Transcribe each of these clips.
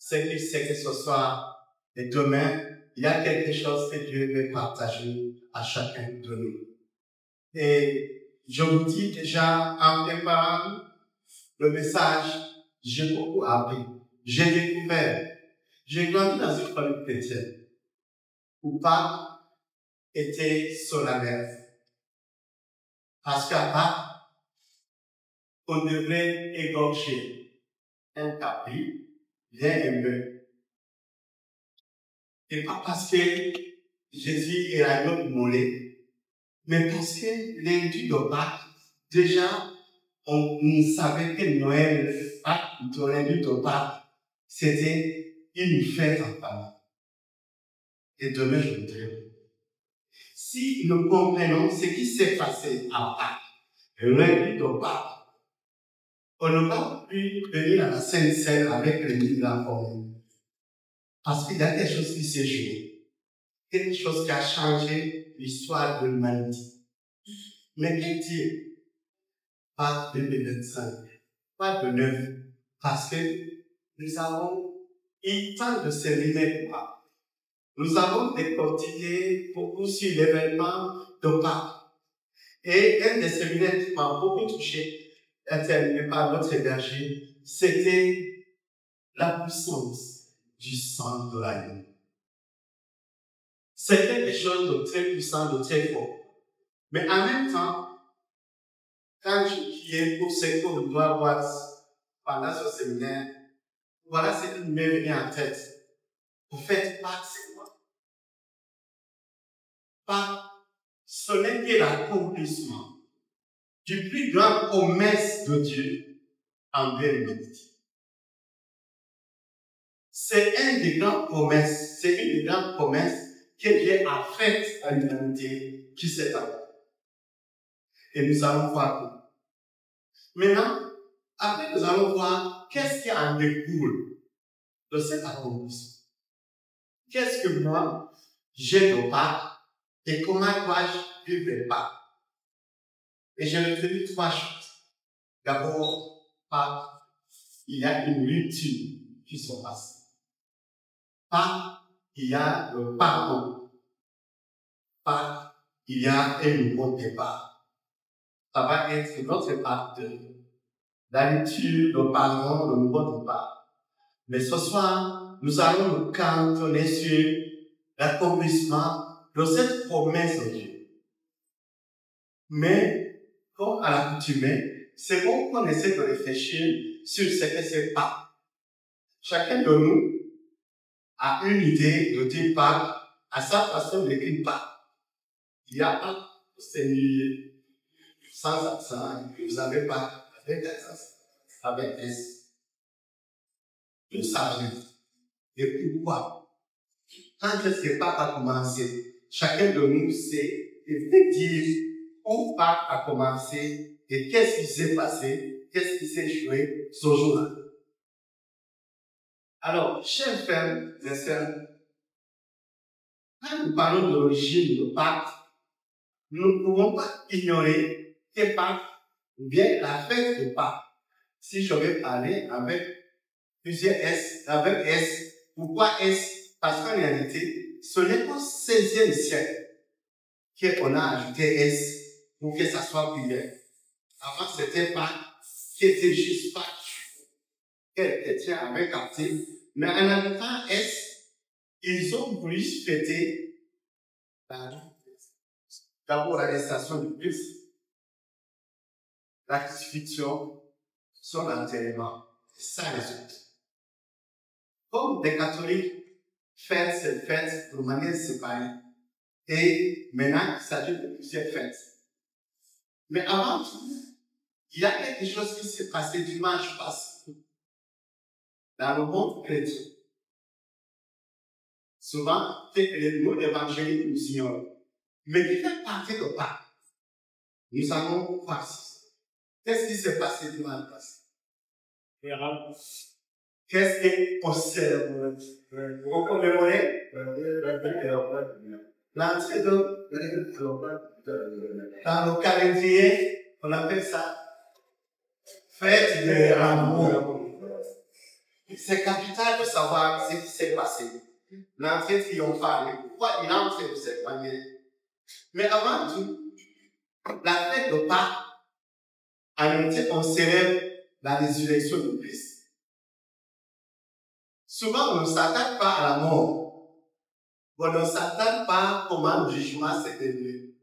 c'est que c'est que ce soir et demain, il y a quelque chose que Dieu veut partager à chacun de nous. Et je vous dis déjà, en préparant le message, j'ai beaucoup appris. J'ai découvert. J'ai grandi dans une famille chrétienne où Pâques était solennel. Parce qu'à Pâques, on devrait égorger un capri, bien aimé. Et pas parce que Jésus est l'agneau immolé, mais parce que lundi de Pâques, déjà, on savait que Noël, Pâques, lundi de Pâques, c'était une fête en famille. Et demain, je voudrais. Si nous comprenons ce qui s'est passé à Pâques, lundi de Pâques, on n'a pas pu venir à la Sainte-Seine avec les migrants. Parce qu'il y a quelque chose qui s'est joué. Quelque chose qui a changé l'histoire de l'humanité. Mais qu'est-ce que Dieu? Pas de 2025, pas de 9. Parce que nous avons eu tant de séminaires. Nous avons décortiqué beaucoup sur l'événement de Pâques. Et un des séminaires qui m'a beaucoup touché, terminé par notre héberger, c'était la puissance du sang de l'agneau. C'était des choses de très puissant, de très fort. Mais en même temps, quand je priais pour ce que nous doit avoir pendant ce séminaire, voilà ce qui m'est venu en tête. Vous faites Pâques, c'est quoi? Pâques, ce n'est que l'accomplissement du plus grand promesse de Dieu envers l'humanité. C'est une des grandes promesses, c'est une des grandes promesses que Dieu a faites à l'humanité qui s'étend. Et nous allons voir tout. Maintenant, après nous allons voir qu'est-ce qui en découle de cet accomplissement. Qu'est-ce que moi, j'ai de Pâques et comment dois-je vivre les Pâques? Et j'ai retenu trois choses. D'abord, Pâques, il y a une rupture qui se passe. Pâques, il y a le pardon. Pâques, il y a un nouveau départ. Ça va être notre part de la rupture, le pardon, le nouveau départ. Mais ce soir, nous allons nous cantonner sur l'accomplissement de cette promesse de Dieu. Mais, comme à l'accoutumée, c'est bon qu'on essaie de réfléchir sur ce que c'est Pâques. Chacun de nous a une idée de dire Pâques à sa façon d'écrire Pâques. Il y a Pâques, c'est sans accent, vous avez Pâques avec accent, avec S. Tout ça, et pourquoi? Quand est-ce que Pâques a commencé, chacun de nous sait et peut dire où Pâques a commencé et qu'est-ce qui s'est passé, qu'est-ce qui s'est joué ce jour-là. Alors, chers frères et sœurs, quand nous parlons de l'origine de Pâques, nous ne pouvons pas ignorer que Pâques, ou bien la fête de Pâques, si je vais parler avec plusieurs S, avec S, pourquoi S? Parce qu'en réalité, ce n'est qu'au XVIe siècle qu'on a ajouté S pour que ça soit pluriel. Avant, c'était Pâques, qui était juste Pâques. Quel chrétien avait capté. Mais en ajoutant S, ils ont voulu fêter d'abord l'arrestation du Christ, la crucifixion, son enterrement, ça les autres. Comme les catholiques fêtent cette fête de manière séparée, et maintenant il s'agit de plusieurs fêtes. Mais avant tout, il y a quelque chose qui s'est passé dimanche passé dans le monde chrétien. Souvent, les mots évangéliques nous ignorent. Mais qui fait partie de Pâques, nous allons voir ça. Qu'est-ce qui s'est passé dimanche passé? Qu'est-ce qu'on célèbre? Vous commémorez l'entrée dans le calendrier, on appelle ça fête de l'amour. c'est capital de savoir ce qui s'est passé. L'entrée triomphale, pourquoi il est en train de s'éloigner. Mais avant tout, la fête de Pâques, en réalité, on célèbre la résurrection de Christ. Souvent, on ne s'attaque pas à la mort. On ne s'attaque pas à comment le jugement s'est déroulé.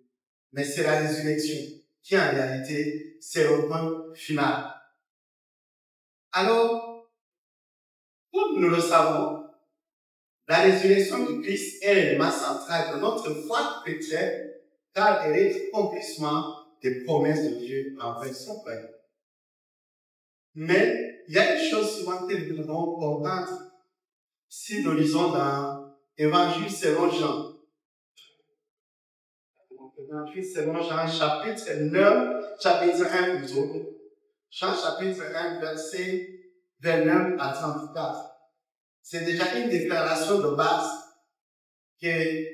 Mais c'est la résurrection qui, en réalité, c'est le point final. Alors, comme nous le savons, la résurrection de Christ est l'élément central de notre foi chrétienne, car elle est l'accomplissement des promesses de Dieu envers son peuple. Mais il y a une chose souvent que nous devons comprendre si nous lisons dans l'Évangile selon Jean. L'Évangile selon Jean, chapitre 9, chapitre 1 plutôt. Jean chapitre 1, verset 29 à 34. C'est déjà une déclaration de base que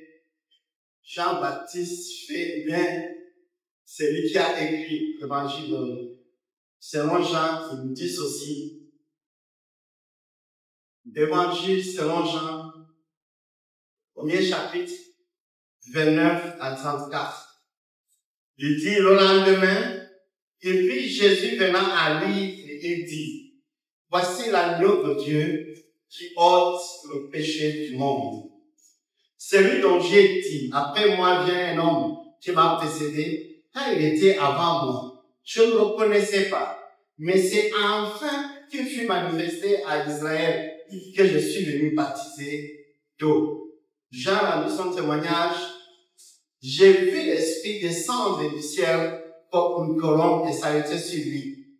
Jean-Baptiste fait bien. C'est lui qui a écrit l'Évangile selon Jean, il nous dit ceci. L'Évangile selon Jean, premier chapitre, 29 à 34. Il dit le lendemain, et puis Jésus venant à lui, il dit, voici l'agneau de Dieu qui ôte le péché du monde. Celui dont j'ai dit, après moi vient un homme qui m'a précédé, car il était avant moi. Je ne le connaissais pas. Mais c'est enfin qu'il fut manifesté à Israël que je suis venu baptiser d'eau. Jean a mis son témoignage. J'ai vu l'Esprit descendre du ciel comme une colombe et s'arrêter sur lui.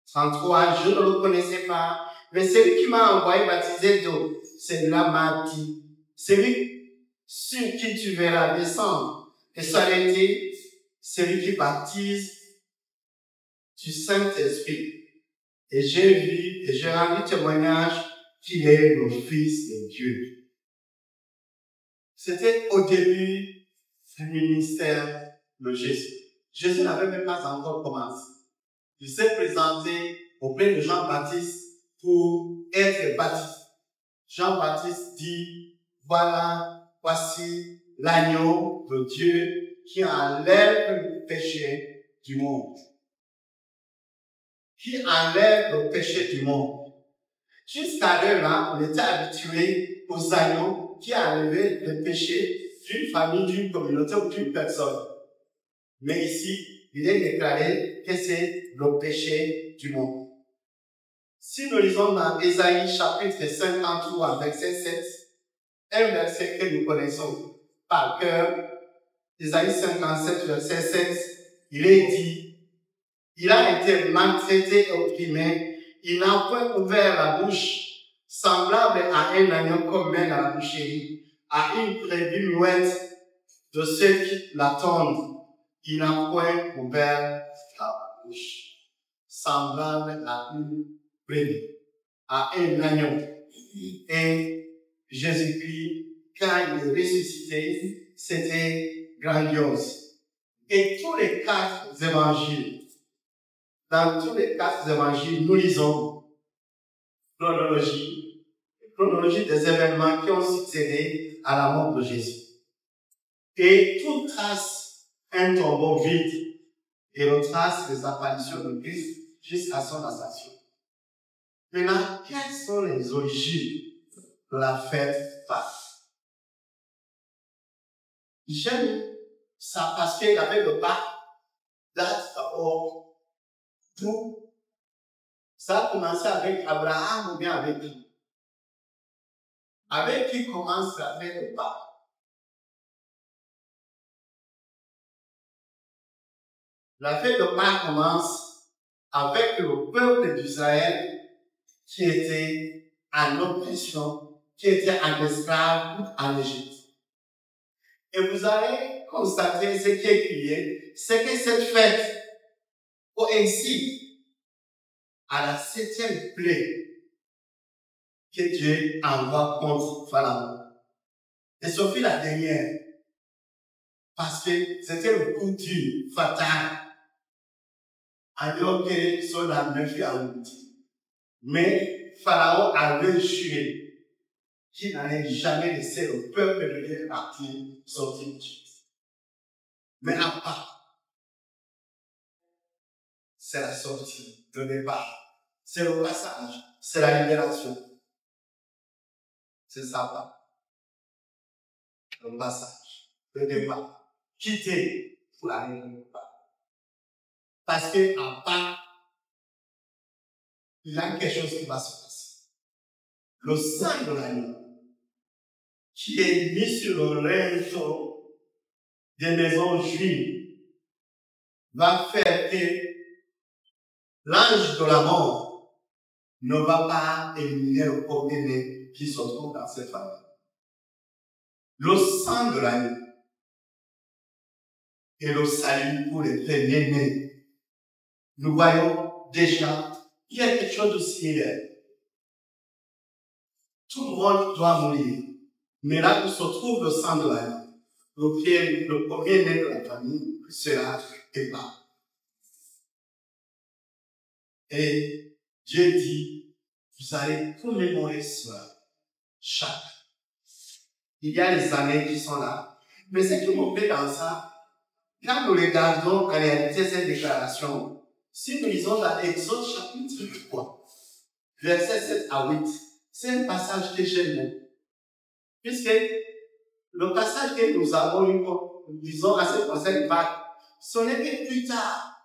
33, je ne le connaissais pas, mais celui qui m'a envoyé baptiser d'eau, celui-là m'a dit, celui sur qui tu verras descendre et s'arrêter, celui qui baptise du Saint-Esprit. Et j'ai vu et j'ai rendu témoignage qu'il est le Fils de Dieu. C'était au début du ministère de Jésus. Jésus n'avait même pas encore commencé. Il s'est présenté auprès de Jean-Baptiste pour être baptisé. Jean-Baptiste dit, voilà, voici l'agneau de Dieu qui enlève le péché du monde. Qui enlève le péché du monde. Jusqu'à là, on était habitué aux agneaux qui enlevaient le péché d'une famille, d'une communauté ou d'une personne. Mais ici, il est déclaré que c'est le péché du monde. Si nous lisons dans Ésaïe chapitre 53, verset 7, un verset que nous connaissons par cœur, Ésaïe 57, verset 7, il est dit, il a été maltraité et opprimé, il n'a point ouvert la bouche, semblable à un agneau qu'on mène à la boucherie, à une brebis muette de ceux qui l'attendent. Il n'a point ouvert la bouche, semblable à une brebis, à un agneau. Et Jésus-Christ, quand il est ressuscité, c'était grandiose. Et tous les 4 évangiles, dans tous les 4 évangiles, nous lisons chronologie des événements qui ont succédé à la mort de Jésus. Et tout trace un tombeau vide et on trace les apparitions de Christ jusqu'à son ascension. Maintenant, quelles sont les origines de la fête Pâques? J'aime ça parce que la fête de Pâques date d'abord d'où ça a commencé avec Abraham ou bien avec qui? Avec qui commence la fête de Pâques? La fête de Pâques commence avec le peuple d'Israël qui était en oppression, qui était en esclave en Égypte. Et vous allez constater ce qui est crié, c'est que cette fête coïncide à la 7e plaie que Dieu envoie contre Pharaon. Et ce fut la dernière, parce que c'était le coup dur, fatal, alors que son âme fut aboutie. Mais Pharaon avait juré qu'il n'allait jamais laisser le peuple de Dieu partir sortir d'Égypte. Mais à part, c'est la sortie, le départ, c'est le passage, c'est la libération. C'est ça, le passage, le départ. Quitter pour aller quelque part. Parce qu'à part, il y a quelque chose qui va se passer. Le sang de l'agneau, qui est mis sur le linteau des maisons juives, va faire que l'ange de la mort ne va pas éliminer le premier-né qui se trouve dans cette famille. Le sang de l'agneau et le salut pour les premiers-nés. Nous voyons déjà qu'il y a quelque chose de similaire. Tout le monde doit mourir. Mais là où se trouve le sang de l'agneau, le premier-né de la famille sera épargné. Et Dieu dit, vous allez commémorer cela chaque. Il y a les années qui sont là. Mais ce qui me fait dans ça, quand nous regardons en réalité cette déclaration, si nous lisons dans Exode chapitre 3, versets 7 à 8, c'est un passage que j'aime beaucoup. Puisque le passage que nous avons lu, disons à ce conseil ce n'est que plus tard.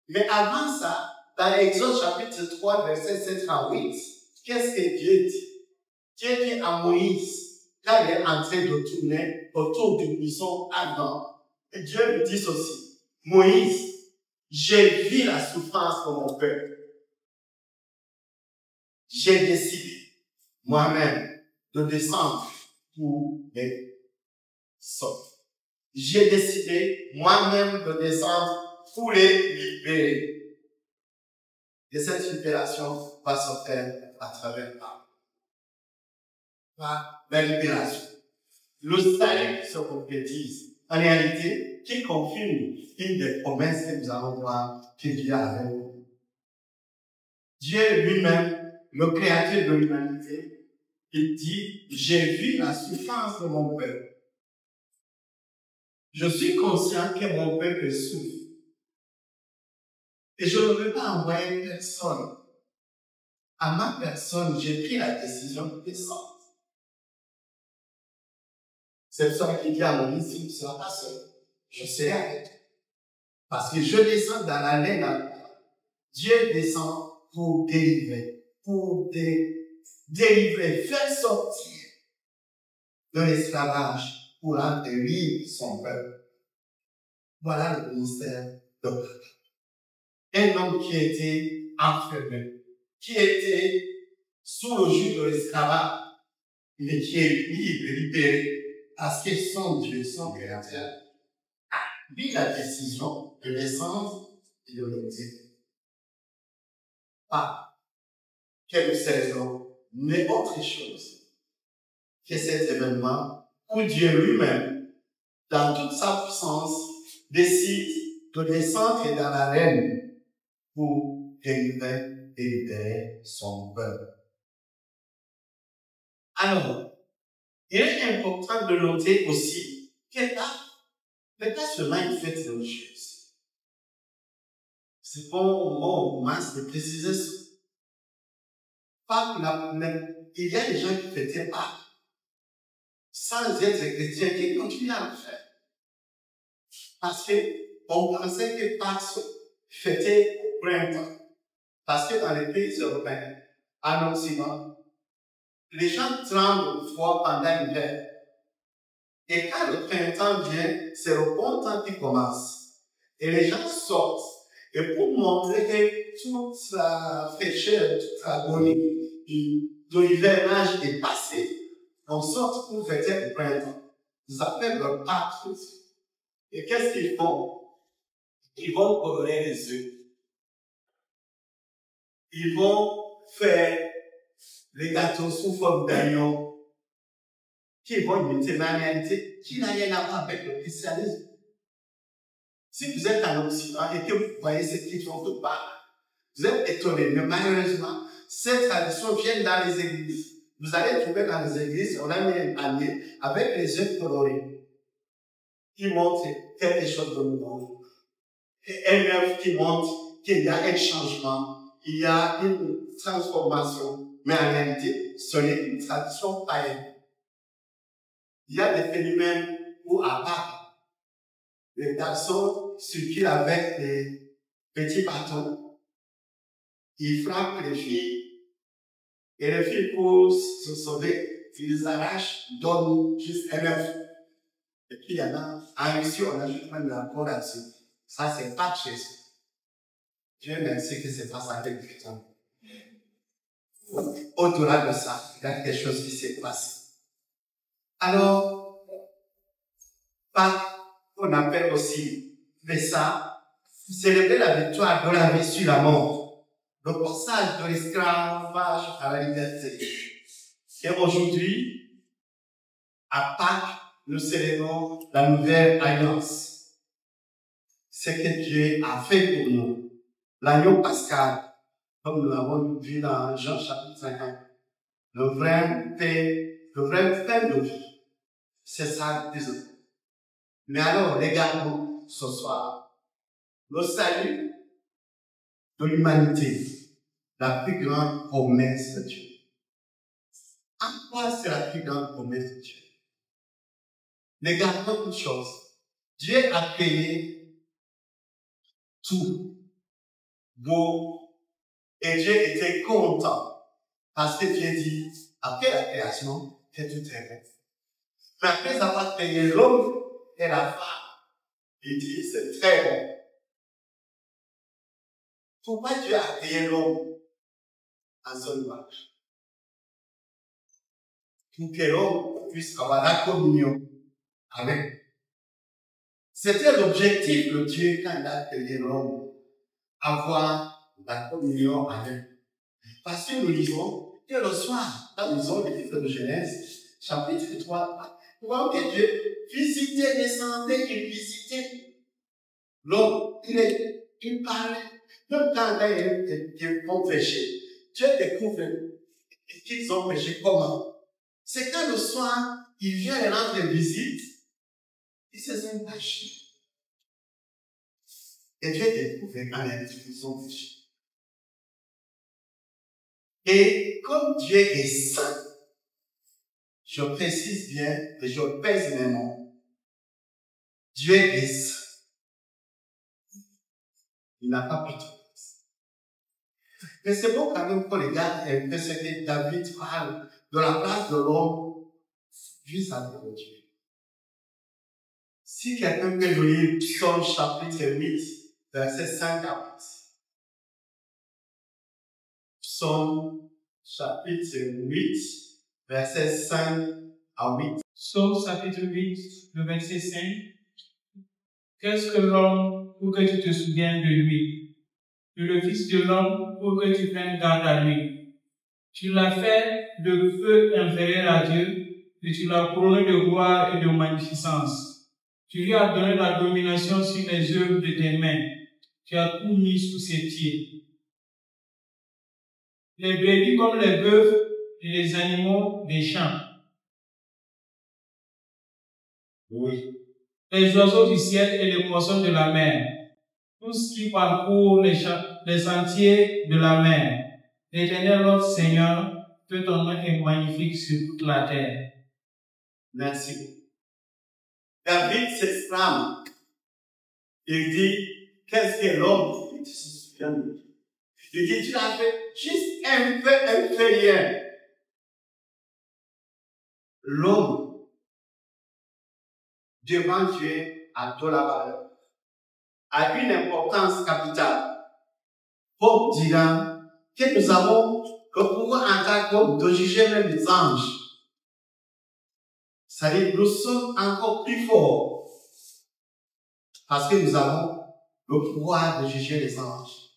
Mais avant ça, dans Exode chapitre 3, versets 7 à 8, qu'est-ce que Dieu dit? Dieu dit à Moïse, quand il est en train de tourner autour du buisson ardent, et Dieu lui dit ceci, Moïse, j'ai vu la souffrance de mon peuple. J'ai décidé, moi-même, de descendre pour les sauver. J'ai décidé, moi-même, de descendre pour les libérer. Et cette libération va se faire à travers la libération. Le salut se concrétise. En réalité, qui confirme une des promesses que nous allons voir que Dieu a avec nous. Dieu lui-même, le créateur de l'humanité, il dit, j'ai vu la souffrance de mon peuple. Je suis conscient que mon peuple souffre. Et je ne veux pas envoyer personne. À ma personne, j'ai pris la décision de descendre. C'est ça qui dit à Moïse, tu ne seras pas seul. Je serai avec toi. Parce que je descends dans la laine. Dieu descend pour délivrer, délivrer, faire sortir de l'esclavage pour rendre libre son peuple. Voilà le ministère de Dieu. Un homme qui était enfermé, qui était sous le joug de l'esclavage, mais qui est libre, libéré, parce que son Dieu, son Créateur, a pris la décision de descendre et de le dire. Pas quelle saison, mais autre chose que cet événement où Dieu lui-même, dans toute sa puissance, décide de descendre dans l'arène pour délivrer et libérer son peuple. Alors, il est important de noter aussi que pas seulement une fête religieuse. C'est bon au moment de préciser ça. Il y a des gens qui fêtaient Pâques sans être chrétiens qui continuent à le faire. Parce qu'on pensait que Pâques se fêtait au printemps. Parce que dans les pays européens, en Occident, les gens tremblent de froid pendant l'hiver. Et quand le printemps vient, c'est le bon temps qui commence. Et les gens sortent. Et pour montrer que toute la fraîcheur, toute l'agonie de l'hivernage est passée, on sort pour fêter le printemps. Ils appellent le Pâques. Et qu'est-ce qu'ils font? Ils vont colorer les œufs. Ils vont faire les gâteaux sous forme d'agneau qui vont imiter la réalité qui n'a rien à voir avec le christianisme. Si vous êtes en Occident et que vous voyez ces petits font de Pâques, vous êtes étonnés, mais malheureusement, Ces traditions viennent dans les églises. Vous allez trouver dans les églises, on a mis un panier avec les œufs colorés qui montrent quelque chose de nouveau. Et un œuf qui montre qu'il y a un changement, il y a une transformation. Mais en réalité, ce n'est une tradition païenne. Il y a des phénomènes où à Pâques, les garçons circulent avec des petits bâtons, ils frappent les filles, et les filles, pour se sauver, ils arrachent, donnent juste un œuf. Et puis il y en a, en Russie, on ajoute même la peau là-dessus. Ça, c'est pas de Jésus. Dieu merci que c'est pas ça avec le temps. Au-delà de ça, il y a quelque chose qui s'est passé. Alors, Pâques, on appelle aussi ça, célébrer la victoire de la vie sur la mort, le passage de l'esclavage à la liberté. Et aujourd'hui, à Pâques, nous célébrons la nouvelle alliance. Ce que Dieu a fait pour nous. L'agneau pascal, comme nous l'avons vu dans Jean chapitre 50. Le vrai pain de vie. C'est ça, disons. Mais alors, regardons ce soir le salut de l'humanité, la plus grande promesse de Dieu. En quoi c'est la plus grande promesse de Dieu? Regardons une chose. Dieu a payé tout. Beau. Et Dieu était content. Parce que Dieu dit, après la création, que tout est bon. Mais après avoir payé l'homme et la femme, il dit, c'est très bon. Pourquoi Dieu a créé l'homme en son image? Pour que l'homme puisse avoir la communion avec. C'était l'objectif de Dieu quand il a créé l'homme. Avoir la communion avec. Parce que nous lisons que le soir, quand nous lisons le livre de Genèse, chapitre 3, nous voyons que Dieu visitait, descendait, il visitait l'homme. Il parlait. Même quand ils ont péché, Dieu découvre qu'ils ont péché comment? C'est quand le soir, il vient les rendre visite, ils se sont cachés. Et Dieu découvre quand ils ont péché. Et comme Dieu est saint, je précise bien et je pèse mes mots. Dieu est saint. Il n'a pas pu tout. Mais c'est bon quand même qu'on regarde un peu ce que David parle de la place de l'homme vis-à-vis de Dieu. Si quelqu'un peut lire Psaume chapitre 8, verset 5 à 8. Psaume chapitre 8, verset 5 à 8. Psaume chapitre 8, le verset 5. Qu'est-ce que l'homme pour que tu te souviennes de lui? Et le Fils de l'homme pour que tu prennes garde à lui. Tu l'as fait de feu inférieur à Dieu, et tu l'as couronné de gloire et de magnificence. Tu lui as donné la domination sur les œuvres de tes mains. Tu as tout mis sous ses pieds. Les brebis comme les bœufs et les animaux des champs. Oui. Les oiseaux du ciel et les poissons de la mer. Tout ce qui parcourt les sentiers de la mer. L'Éternel notre Seigneur, que ton nom est magnifique sur toute la terre. Merci. David s'exclame. Il dit, qu'est-ce que l'homme? Il dit, tu l'as fait juste un peu inférieur. L'homme, devant Dieu, a de la valeur, a une importance capitale. Paul dira que nous avons le pouvoir en tant qu'homme de juger même les anges. C'est-à-dire, nous sommes encore plus forts parce que nous avons le pouvoir de juger les anges.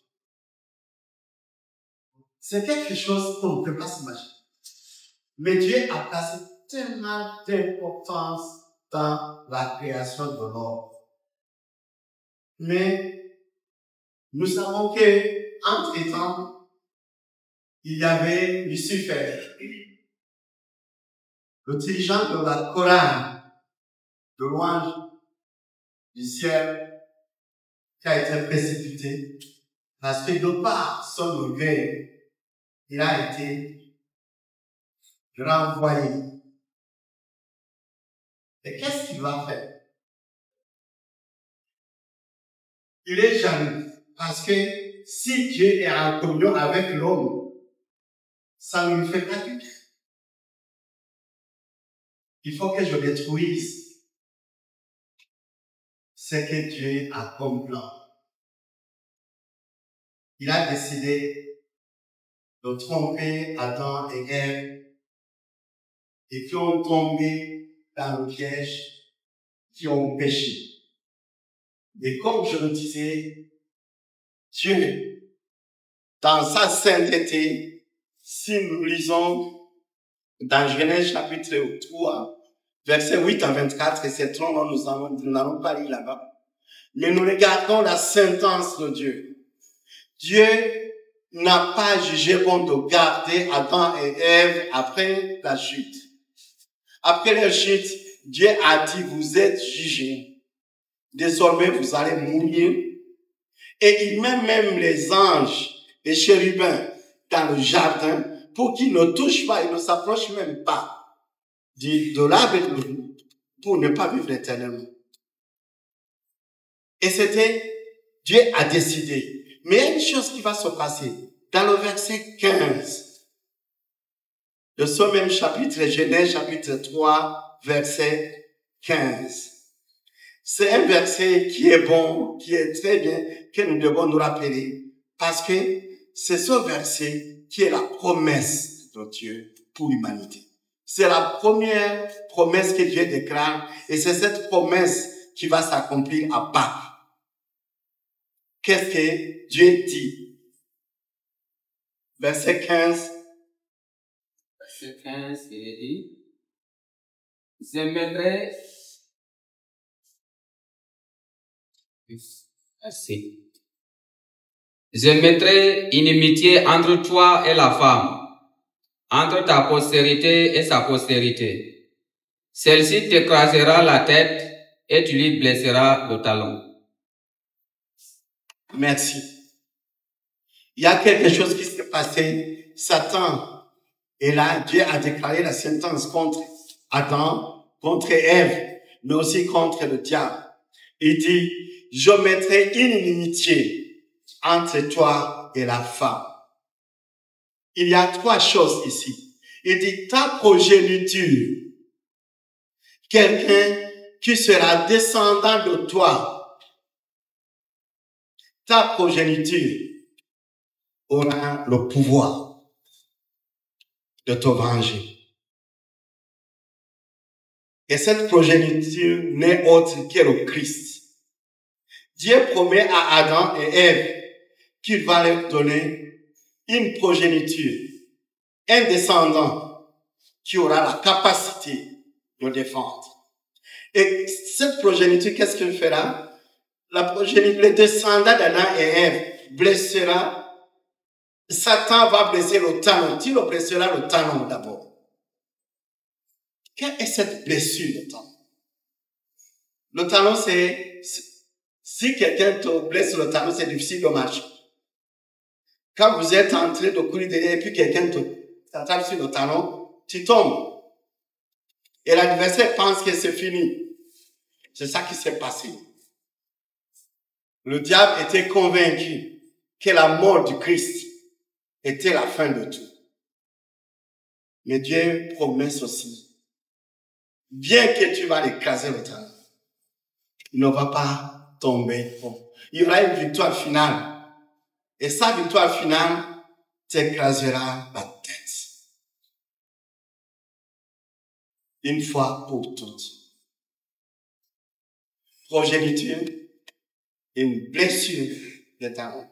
C'est quelque chose qu'on ne peut pas s'imaginer. Mais Dieu a placé tellement d'importance dans la création de l'homme. Mais nous savons que, entre-temps, il y avait Lucifer, le dirigeant de la chorale de louange du ciel qui a été précipité parce que de par son orgueil, il a été renvoyé. Et qu'est-ce qu'il va faire? Il est jaloux parce que si Dieu est en communion avec l'homme, ça ne lui fait pas du bien. Il faut que je détruise ce que Dieu a comme plan. Il a décidé de tromper Adam et Ève et qui ont tombé dans le piège, qui ont péché. Et comme je le disais, Dieu, dans sa sainteté, si nous lisons dans Genèse chapitre 3, versets 8 à 24, et c'est trop long, nous n'allons pas lire là-bas. Mais nous regardons la sentence de Dieu. Dieu n'a pas jugé bon de garder Adam et Ève après la chute. Après la chute, Dieu a dit, vous êtes jugés. Désormais, vous allez mourir. Et il met même les anges, les chérubins, dans le jardin pour qu'ils ne touchent pas, ils ne s'approchent même pas de l'arbre de vie pour ne pas vivre éternellement. Et Dieu a décidé. Mais il y a une chose qui va se passer. Dans le verset 15 de ce même chapitre, Genèse chapitre 3, verset 15. C'est un verset qui est bon, qui est très bien, que nous devons nous rappeler. Parce que c'est ce verset qui est la promesse de Dieu pour l'humanité. C'est la première promesse que Dieu déclare et c'est cette promesse qui va s'accomplir à Pâques. Qu'est-ce que Dieu dit? Verset 15. Verset 15, il dit, je mettrai inimitié entre toi et la femme, entre ta postérité et sa postérité. Celle-ci t'écrasera la tête et tu lui blesseras le talon. Merci. Il y a quelque chose qui s'est passé. Satan, et là, Dieu a déclaré la sentence contre Adam, contre Ève, mais aussi contre le diable. Il dit, je mettrai une inimitié entre toi et la femme. Il y a trois choses ici. Il dit, ta progéniture, quelqu'un qui sera descendant de toi, ta progéniture aura le pouvoir de te venger. Et cette progéniture n'est autre que le Christ. Dieu promet à Adam et Ève qu'il va leur donner une progéniture, un descendant qui aura la capacité de défendre. Et cette progéniture, qu'est-ce qu'il fera? La progéniture, le descendant d'Adam et Ève blessera. Satan va blesser le talon. Tu le blesseras le talon d'abord. Quelle est cette blessure de talon? Le talon, si quelqu'un te blesse le talon, c'est difficile de marcher. Quand vous êtes en train de courir derrière et puis quelqu'un t'attrape sur le talon, tu tombes. Et l'adversaire pense que c'est fini. C'est ça qui s'est passé. Le diable était convaincu que la mort du Christ était la fin de tout. Mais Dieu promet ceci. Bien que tu vas l'écraser le talon, il ne va pas tomber. Il y aura une victoire finale. Et sa victoire finale t'écrasera la tête. Une fois pour toutes. Progéniture, une blessure de talon.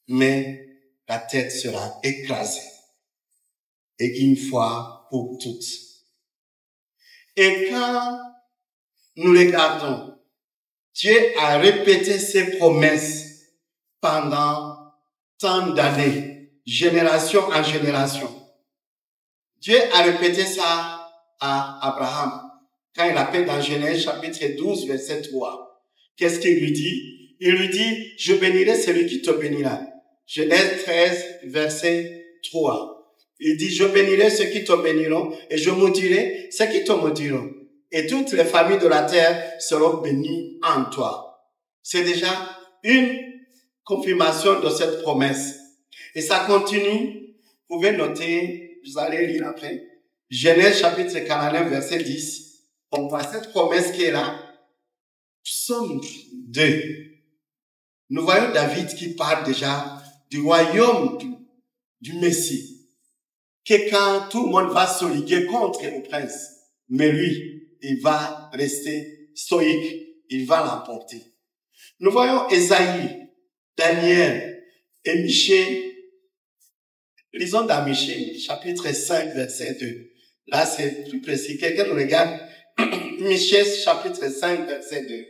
Mais la tête sera écrasée. Et une fois pour toutes. Et quand nous regardons, Dieu a répété ses promesses pendant tant d'années. génération en génération. Dieu a répété ça à Abraham quand il appelle dans Genèse chapitre 12, verset 3. Qu'est-ce qu'il lui dit? Il lui dit, je bénirai celui qui te bénira. Genèse 13, verset 3. Il dit, je bénirai ceux qui te béniront et je maudirai ceux qui te maudiront. Et toutes les familles de la terre seront bénies en toi. C'est déjà une confirmation de cette promesse. Et ça continue. Vous pouvez noter, vous allez lire après. Genèse chapitre 49, verset 10. On voit cette promesse qui est là. Psaume 2. Nous voyons David qui parle déjà du royaume du Messie. Que quand tout le monde va se liguer contre le prince, mais lui, il va rester stoïque, il va l'emporter. Nous voyons Ésaïe, Daniel et Michée. Lisons dans Michée, chapitre 5, verset 2. Là, c'est plus précis. Quelqu'un regarde Michée, chapitre 5, verset 2.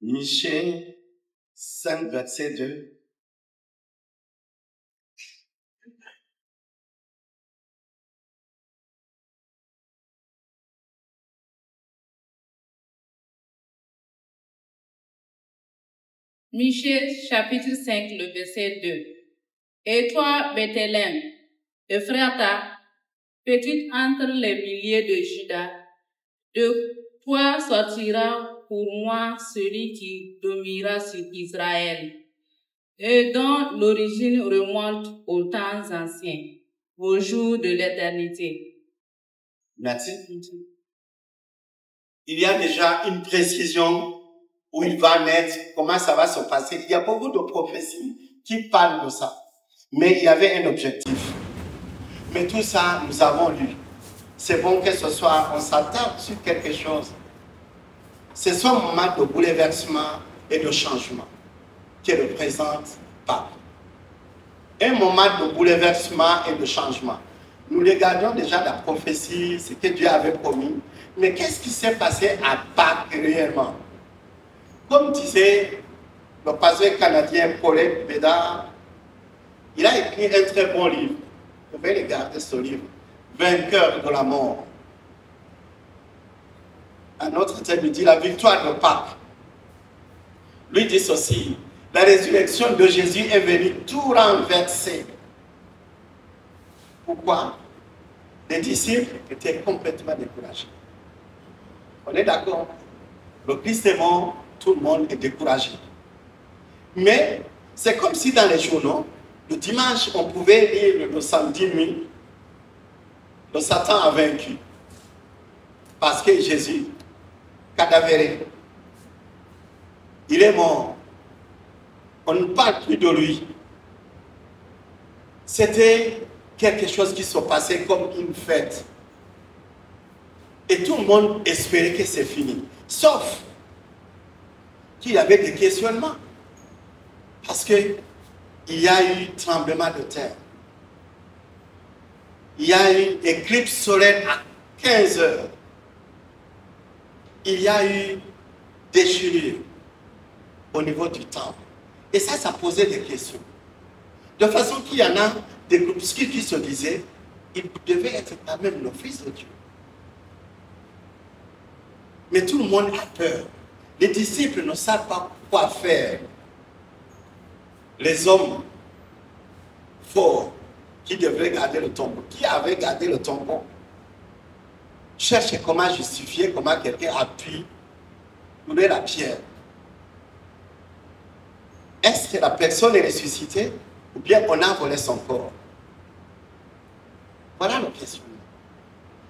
Michée 5, verset 2. Michée, chapitre 5, le verset 2. Et toi, Bethléem, Ephrata, petite entre les milliers de Juda, de toi sortira pour moi celui qui dominera sur Israël, et dont l'origine remonte aux temps anciens, aux jours de l'éternité. Merci. Il y a déjà une précision où il va naître, comment ça va se passer. Il y a beaucoup de prophéties qui parlent de ça. Mais il y avait un objectif. Mais tout ça, nous avons lu. C'est bon que ce soit, on s'attarde sur quelque chose. C'est ce moment de bouleversement et de changement qui représente Pâques. Un moment de bouleversement et de changement. Nous regardons déjà la prophétie, ce que Dieu avait promis. Mais qu'est-ce qui s'est passé à Pâques réellement? Comme disait le pasteur canadien Paulette Bédard, il a écrit un très bon livre. Vous pouvez regarder ce livre, Vainqueur de la mort. Un autre thème lui dit la victoire de Pâques. Lui dit ceci, la résurrection de Jésus est venue tout renverser. Pourquoi? Les disciples étaient complètement découragés. On est d'accord? Le Christ est mort, tout le monde est découragé. Mais c'est comme si dans les journaux, le dimanche, on pouvait lire le samedi nuit, le Satan a vaincu. Parce que Jésus, cadavéré, il est mort. On ne parle plus de lui. C'était quelque chose qui se passait comme une fête. Et tout le monde espérait que c'est fini. Sauf qu'il y avait des questionnements. Parce qu'il y a eu tremblement de terre. Il y a eu éclipse solaire à 15 heures. Il y a eu déchirure au niveau du temple. Et ça posait des questions. De façon qu'il y en a des groupuscules qui se disaient, il devait être quand même le Fils de Dieu. Mais tout le monde a peur. Les disciples ne savent pas quoi faire. Les hommes forts qui devraient garder le tombeau, qui avaient gardé le tombeau, cherchent comment justifier, comment quelqu'un a pu rouler la pierre. Est-ce que la personne est ressuscitée ou bien on a volé son corps? Voilà la question.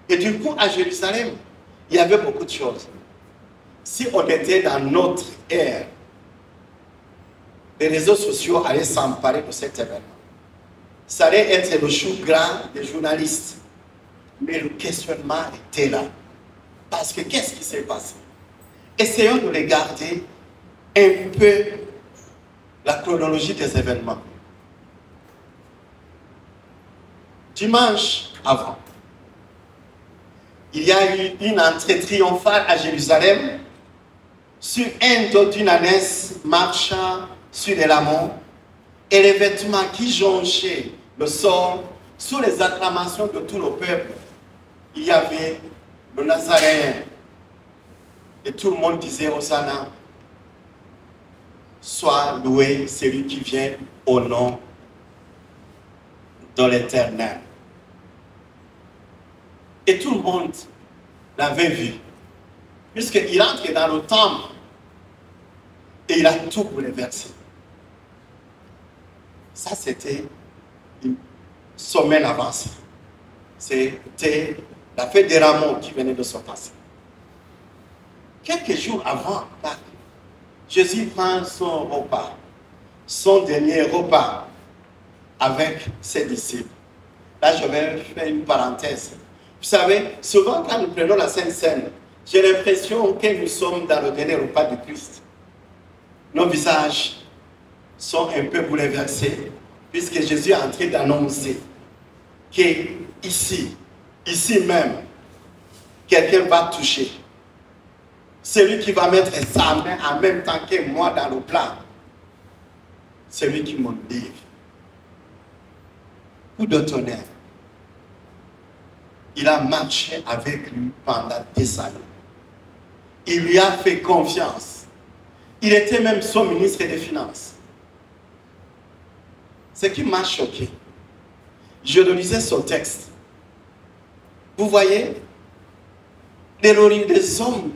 Et du coup, à Jérusalem, il y avait beaucoup de choses. Si on était dans notre ère, les réseaux sociaux allaient s'emparer de cet événement. Ça allait être le chou gras des journalistes. Mais le questionnement était là. Parce que qu'est-ce qui s'est passé? Essayons de regarder un peu la chronologie des événements. Dimanche avant, il y a eu une entrée triomphale à Jérusalem sur un dos d'une ânesse marchant sur les laments et les vêtements qui jonchaient le sol sous les acclamations de tout le peuple. Il y avait le Nazaréen et tout le monde disait Hosanna, soit loué celui qui vient au nom de l'Éternel. Et tout le monde l'avait vu, puisqu'il entre dans le temple et il a tout bouleversé. Ça, c'était une semaine avancée. C'était la fête des rameaux qui venait de se passer. Quelques jours avant Pâques, Jésus prend son repas, son dernier repas avec ses disciples. Là, je vais faire une parenthèse. Vous savez, souvent quand nous prenons la Sainte Seine, j'ai l'impression que nous sommes dans le dernier repas du Christ. Nos visages sont un peu bouleversés, puisque Jésus est en train d'annoncer qu'ici, ici même, quelqu'un va toucher. Celui qui va mettre sa main en même temps que moi dans le plat, celui qui me livre. Coup de tonnerre. Il a marché avec lui pendant des années. Il lui a fait confiance. Il était même son ministre des Finances. Ce qui m'a choqué, je lisais ce texte. Vous voyez, les hommes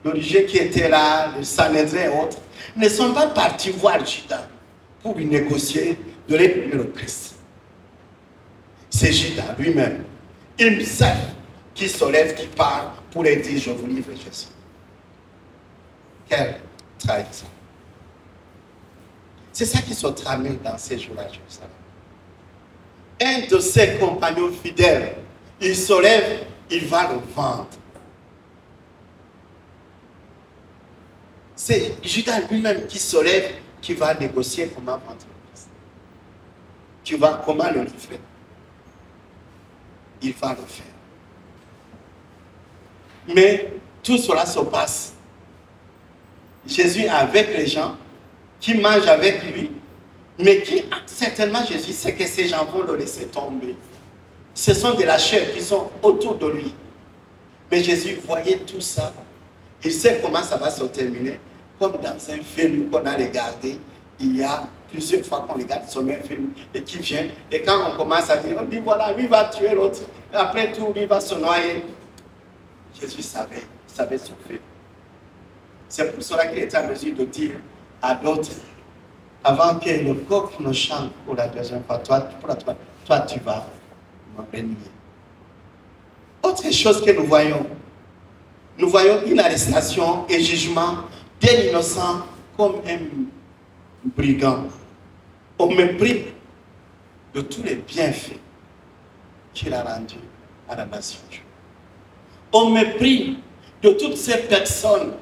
d'origine qui étaient là, le Sanhédrin et autres, ne sont pas partis voir Judas pour lui négocier de les donner le Christ. C'est Judas lui-même, himself, qui se lève, qui parle pour lui dire je vous livre Jésus. Quelle trahison. C'est ça qui se tramait dans ces jours-là à Jérusalem. Un de ses compagnons fidèles, il se lève, il va le vendre. C'est Judas lui-même qui se lève, qui va négocier comment vendre le Christ. Comment le livrer. Il va le faire. Mais tout cela se passe. Jésus est avec les gens, qui mangent avec lui, mais qui, certainement Jésus sait que ces gens vont le laisser tomber. Ce sont de la chair qui sont autour de lui. Mais Jésus voyait tout ça. Il sait comment ça va se terminer. Comme dans un film qu'on a regardé, il y a plusieurs fois qu'on regarde sur un film et qui vient. Et quand on commence à dire, on dit voilà, lui va tuer l'autre. Après tout, lui va se noyer. Jésus savait souffrir. C'est pour cela qu'il est en mesure de dire à d'autres, avant que le coq ne chante pour la deuxième fois, toi tu vas me bénir. Autre chose que nous voyons une arrestation et jugement d'un innocent comme un brigand, au mépris de tous les bienfaits qu'il a rendus à la nation. Au mépris de toutes ces personnes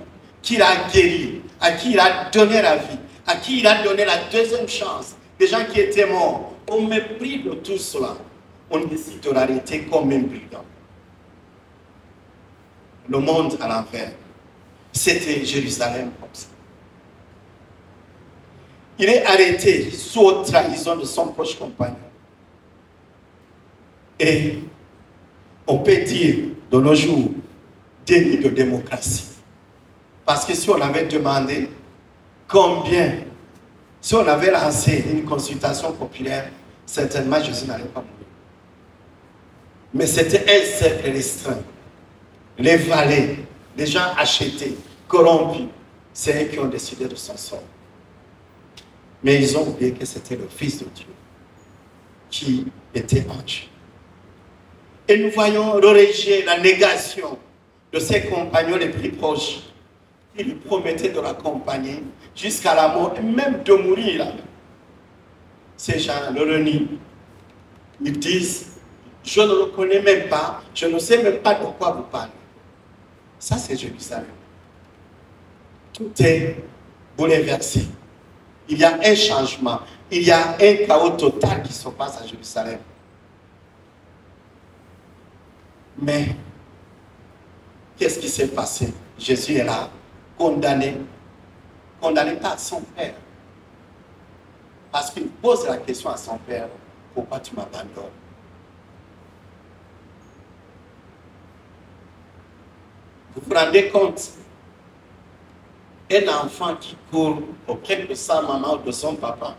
qu'il a guéries, à qui il a donné la vie, à qui il a donné la deuxième chance, des gens qui étaient morts. Au mépris de tout cela, on décide de l'arrêter comme un brigand. Le monde à l'envers. C'était Jérusalem comme ça. Il est arrêté sous haute trahison de son proche compagnon. Et on peut dire de nos jours déni de démocratie. Parce que si on avait demandé combien, si on avait lancé une consultation populaire, certainement Jésus n'allait pas mourir. Mais c'était un cercle restreint. Les valets, les gens achetés, corrompus, c'est eux qui ont décidé de son sort. Mais ils ont oublié que c'était le Fils de Dieu qui était en Dieu. Et nous voyons le rejet, la négation de ses compagnons les plus proches, qui lui promettaient de l'accompagner jusqu'à la mort, et même de mourir. Ces gens le renient. Ils disent, je ne le connais même pas, je ne sais même pas de quoi vous parlez. Ça, c'est Jérusalem. Tout est bouleversé. Il y a un changement. Il y a un chaos total qui se passe à Jérusalem. Mais s'est passé? Jésus est là, condamné par son père. Parce qu'il pose la question à son père, pourquoi tu m'abandonnes? Vous vous rendez compte? Un enfant qui court auprès de sa maman ou de son papa,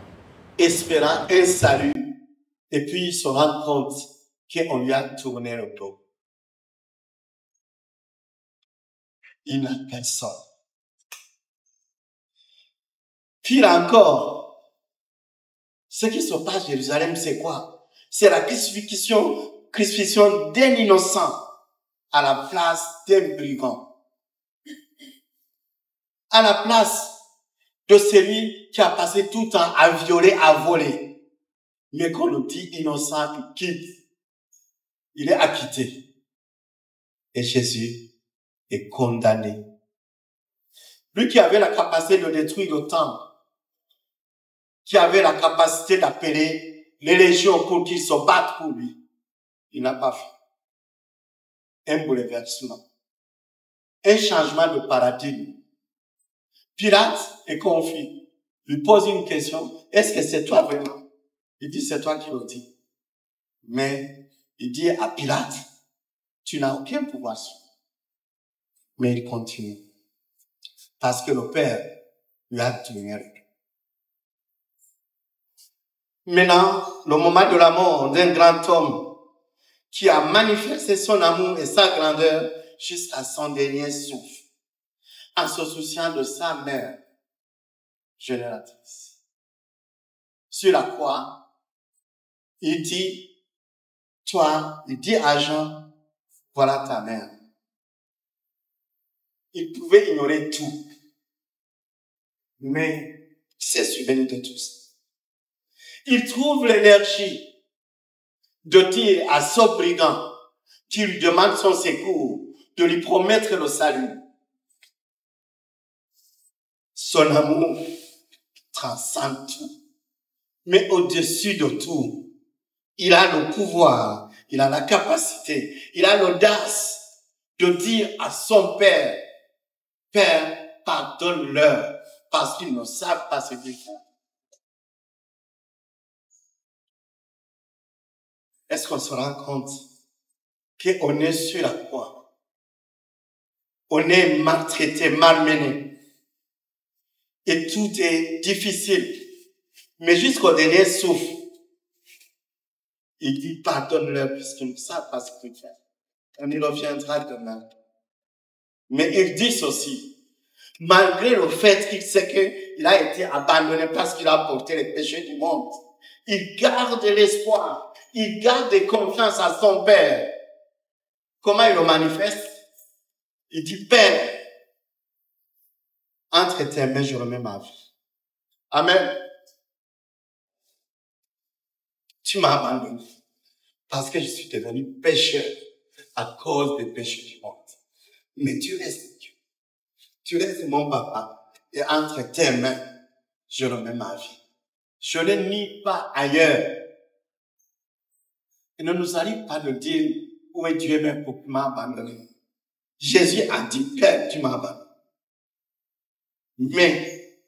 espérant un salut, et puis il se rend compte qu'on lui a tourné le dos. Il n'a personne. Pire encore, ce qui se passe à Jérusalem, c'est quoi? C'est la crucifixion d'un innocent à la place d'un brigand. À la place de celui qui a passé tout le temps à violer, à voler. Mais qu'on nous dit innocent, qui quitte, il est acquitté. Et Jésus est condamné. Lui qui avait la capacité de détruire le temple, qui avait la capacité d'appeler les légions pour qu'ils se battent pour lui, il n'a pas fait. Un bouleversement. Un changement de paradigme. Pilate est confus. Il pose une question. Est-ce que c'est toi vraiment? Il dit, c'est toi qui le dis. Mais il dit à Pilate, tu n'as aucun pouvoir sur moi. Mais il continue. Parce que le Père lui a donné. Maintenant, le moment de la mort d'un grand homme qui a manifesté son amour et sa grandeur jusqu'à son dernier souffle, en se souciant de sa mère génératrice. Sur la croix, il dit, il dit à Jean, voilà ta mère. Il pouvait ignorer tout, mais il s'est souvenu de tout ça. Il trouve l'énergie de dire à ce brigand qui lui demande son secours, de lui promettre le salut. Son amour transcende tout. Mais au-dessus de tout, il a le pouvoir, il a la capacité, il a l'audace de dire à son Père, Père, pardonne-leur, parce qu'ils ne savent pas ce qu'ils font. Est-ce qu'on se rend compte qu'on est sur la croix? On est maltraité, malmené. Et tout est difficile. Mais jusqu'au dernier souffle, il dit pardonne-leur puisqu'ils ne savent pas ce qu'ils font. On y reviendra demain. Mais il dit ceci, malgré le fait qu'il sait qu'il a été abandonné parce qu'il a porté les péchés du monde, il garde l'espoir, il garde confiance à son Père. Comment il le manifeste? Il dit, Père, entre tes mains, je remets ma vie. Amen. Tu m'as abandonné parce que je suis devenu pécheur à cause des péchés du monde. Mais tu restes Dieu. Tu restes mon papa. Et entre tes mains, je remets ma vie. Je ne nie pas ailleurs. Il ne nous arrive pas de dire où est Dieu même pour qu'il m'a abandonné. Jésus a dit, Père, tu m'as abandonné. Mais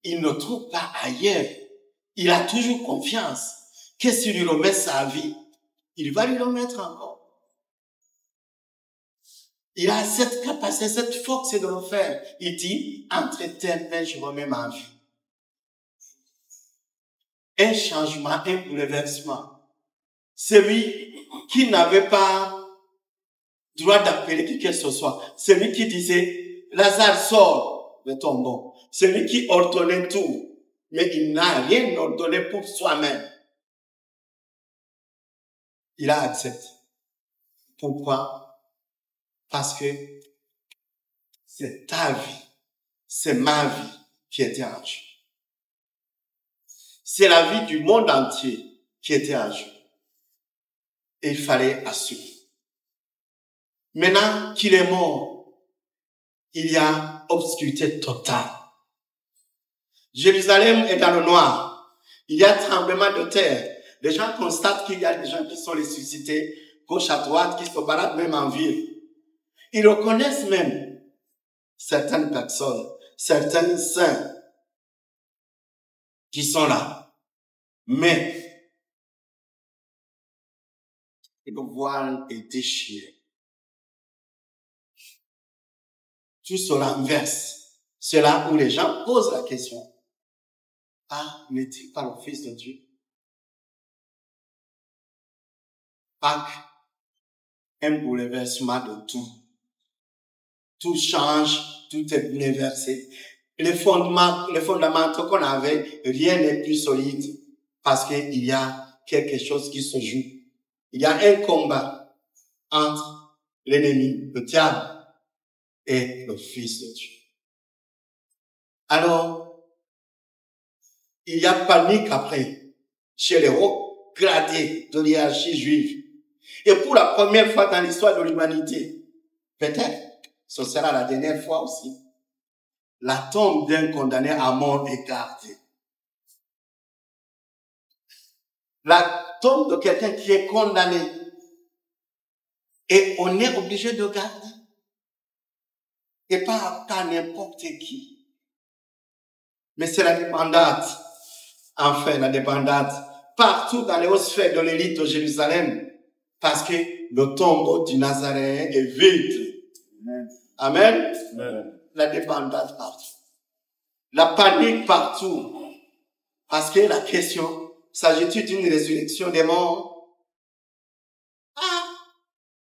il ne trouve pas ailleurs. Il a toujours confiance que s'il lui remet sa vie, il va lui remettre encore. Il a cette capacité, cette force de le faire. Il dit, entre tes mains, je remets ma vie. Un changement, un bouleversement. Celui qui n'avait pas droit d'appeler qui que ce soit. Celui qui disait, Lazare sort de tombeau. Celui qui ordonnait tout. Mais il n'a rien ordonné pour soi-même. Il a accepté. Pourquoi? Parce que c'est ta vie, c'est ma vie qui était en jeu. C'est la vie du monde entier qui était en jeu. Et il fallait assumer. Maintenant qu'il est mort, il y a obscurité totale. Jérusalem est dans le noir. Il y a tremblement de terre. Les gens constatent qu'il y a des gens qui sont ressuscités, gauche à droite, qui se baladent même en ville. Ils reconnaissent même certaines personnes, certains saints qui sont là. Mais le voile est déchiré. Tout se renverse. C'est là où les gens posent la question. Ah, n'est-il pas le Fils de Dieu? Pâques, un bouleversement de tout. Tout change, tout est bouleversé. Les fondamentaux qu'on avait, rien n'est plus solide parce qu'il y a quelque chose qui se joue. Il y a un combat entre l'ennemi, le diable, et le Fils de Dieu. Alors, il y a panique après chez les hauts gradés de l'hiérarchie juive. Et pour la première fois dans l'histoire de l'humanité, peut-être, ce sera la dernière fois aussi, la tombe d'un condamné à mort est gardée. La tombe de quelqu'un qui est condamné. Et on est obligé de garder. Et pas n'importe qui. Mais c'est la débandade. Enfin, la débandade. Partout dans les hautes sphères de l'élite de Jérusalem. Parce que le tombeau du Nazaréen est vide. Amen. Amen. La débandade partout. La panique partout. Parce que la question, s'agit-il d'une résurrection des morts?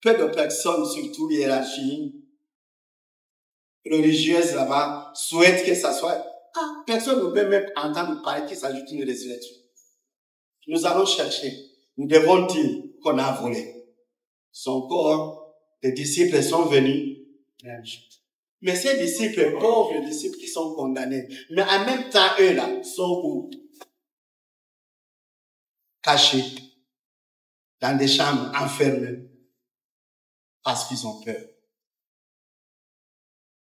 Peu de personnes, surtout les hiérarchies religieuses là-bas, souhaitent que ça soit. Personne ne peut même entendre parler qu'il s'agit d'une résurrection. Nous allons chercher. Nous devons dire qu'on a volé. Son corps, les disciples sont venus. Mais ces disciples, pauvres disciples qui sont condamnés, mais en même temps, eux là, sont où? Cachés. Dans des chambres enfermées. Parce qu'ils ont peur.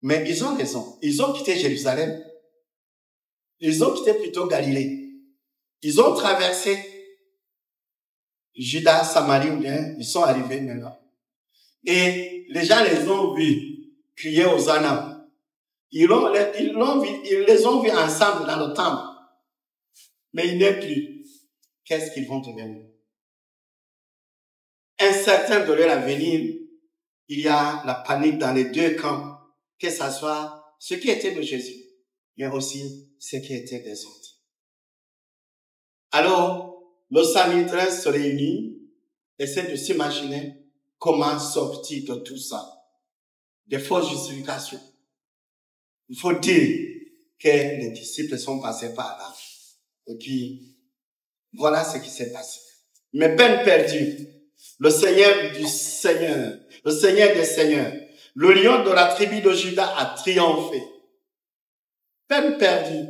Mais ils ont raison. Ils ont quitté Jérusalem. Ils ont quitté plutôt Galilée. Ils ont traversé Juda, Samarie ou bien ils sont arrivés maintenant. Et les gens les ont vus crier aux ânes. Ils les ont vus ensemble dans le temple. Mais il n'est plus. Qu'est-ce qu'ils vont devenir? Incertain de leur avenir, il y a la panique dans les deux camps, que ce soit ce qui était de Jésus, mais aussi ce qui était des autres. Alors, le Sanhédrin se réunit, essaie de s'imaginer comment sortir de tout ça. Des fausses justifications. Il faut dire que les disciples sont passés par là. Et puis, voilà ce qui s'est passé. Mais peine perdue. Le Seigneur du Seigneur, le Seigneur des Seigneurs, le lion de la tribu de Juda a triomphé. Peine perdue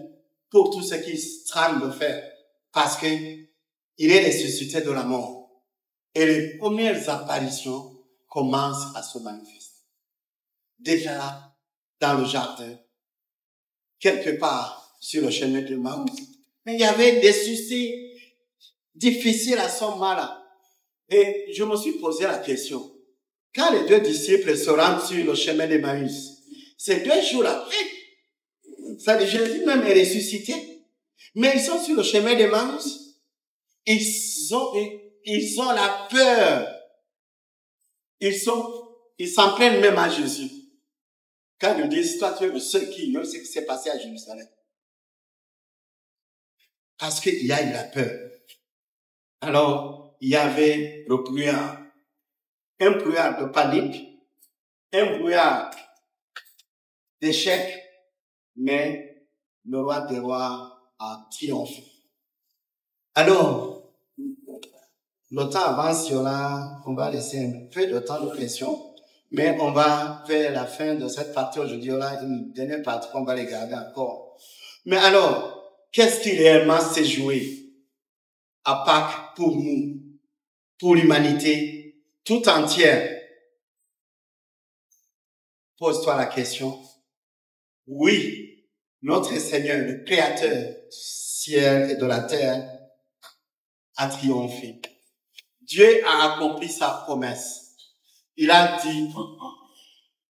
pour tout ce qu'il est en train de faire. Parce que il est ressuscité de la mort. Et les premières apparitions commencent à se manifester. Déjà dans le jardin, quelque part sur le chemin de Maïs. Mais il y avait des soucis difficiles à ce moment-là. Et je me suis posé la question. Quand les deux disciples se rendent sur le chemin de Maïs, c'est 2 jours après. Ça dit, Jésus même est ressuscité. Mais ils sont sur le chemin de Maïs. Ils ont la peur. Ils s'en prennent même à Jésus. Quand ils disent, toi tu es le seul qui ignore ce qui s'est passé à Jérusalem. Parce qu'il y a eu la peur. Alors, il y avait le brouillard. Un brouillard de panique. Un brouillard d'échec. Mais le roi des rois a triomphé. Alors, le temps avance, on va laisser un peu de temps de questions, mais on va vers la fin de cette partie aujourd'hui, on a une dernière partie qu'on va les garder encore. Mais alors, qu'est-ce qui réellement s'est joué à Pâques pour nous, pour l'humanité tout entière? Pose-toi la question. Oui, notre Seigneur, le Créateur du ciel et de la terre, a triomphé. Dieu a accompli sa promesse. Il a dit,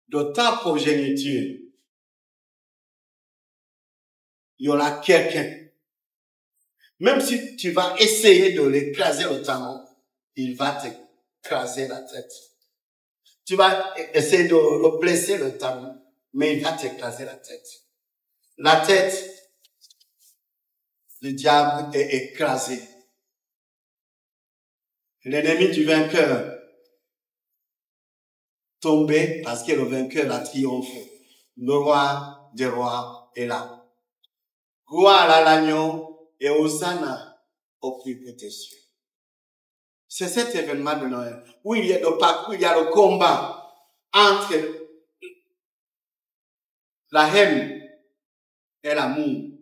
de ta progéniture, il y aura quelqu'un. Même si tu vas essayer de l'écraser le talon, il va t'écraser la tête. Tu vas essayer de le blesser le talon, mais il va t'écraser la tête. La tête, le diable est écrasé. L'ennemi du vainqueur tombé parce que le vainqueur a triomphé. Le roi des rois est là. Gloire à l'agneau et Hosanna au plus haut des cieux. C'est cet événement de Noël où il y a le parcours, il y a le combat entre la haine et l'amour,